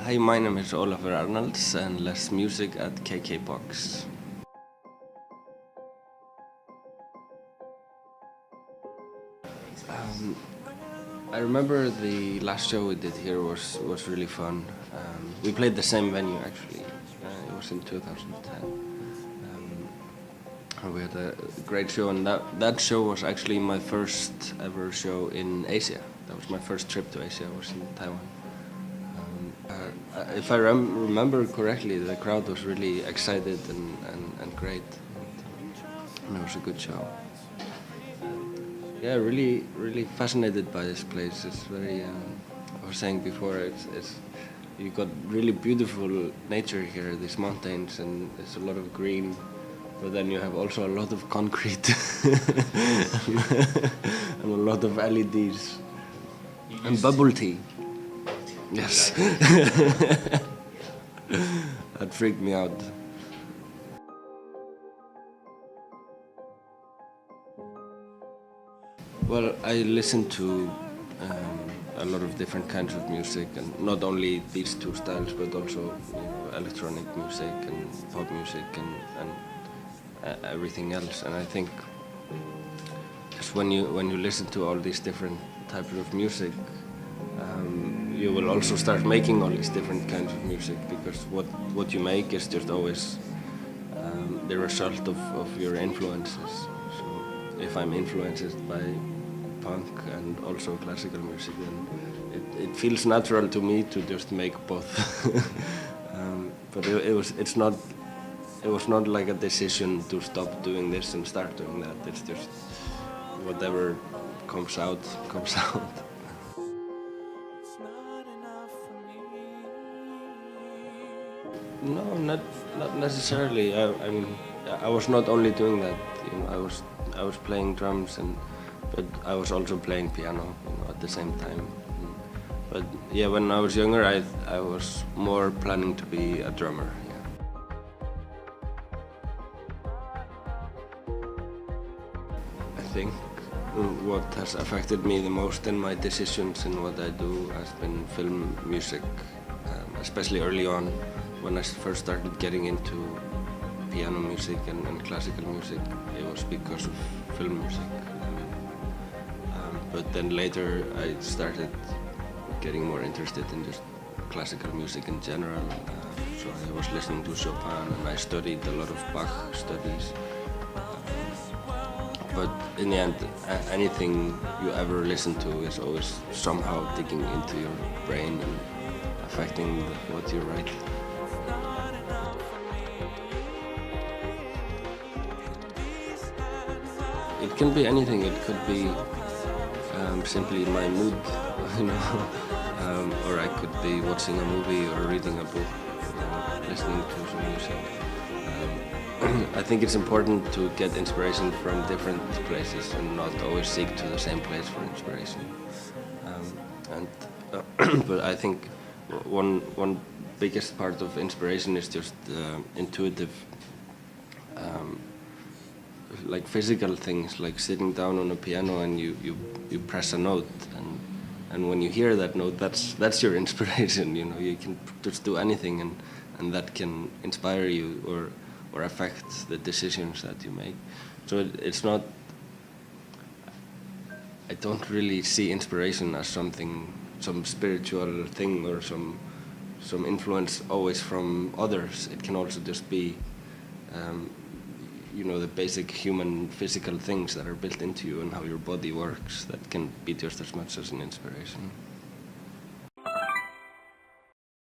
Hi, my name is Ólafur Arnalds and less music at KKBOX. I remember the last show we did here was really fun. We played the same venue actually. It was in 2010. We had a great show, and that show was actually my first ever show in Asia. That was my first trip to Asia. I was in Taiwan. If I remember correctly, the crowd was really excited and great, and it was a good show. Yeah, really fascinated by this place. It's very, I was saying before, it's you got really beautiful nature here, these mountains, and there's a lot of green, but then you have also a lot of concrete and a lot of LEDs and bubble tea. Yes. That freaked me out. Well, I listen to a lot of different kinds of music, and not only these two styles, but also electronic music and pop music and everything else. And I think just when you listen to all these different types of music, you will also start making all these different kinds of music, because what you make is just always the result of your influences. So if I'm influenced by punk and also classical music, then it feels natural to me to just make both. But it was not like a decision to stop doing this and start doing that. It's just whatever comes out, comes out. No, not necessarily. I mean, I was not only doing that. I was playing drums, but I was also playing piano, at the same time. But yeah, when I was younger, I was more planning to be a drummer. Yeah. I think what has affected me the most in my decisions in what I do has been film music, especially early on. When I first started getting into piano music and classical music, it was because of film music. But then later I started getting more interested in just classical music in general. So I was listening to Chopin, and I studied a lot of Bach studies. But in the end, anything you ever listen to is always somehow digging into your brain and affecting what you write. It can be anything. It could be simply my mood, or I could be watching a movie or reading a book, listening to some music. I think it's important to get inspiration from different places and not always seek to the same place for inspiration. But I think one biggest part of inspiration is just intuitive, like physical things, like sitting down on a piano and you press a note, and when you hear that note, that's your inspiration. You can just do anything, and that can inspire you or affect the decisions that you make. So it's not. I don't really see inspiration as some spiritual thing or some influence always from others. It can also just be the basic human physical things that are built into you and how your body works that can be just as much as an inspiration.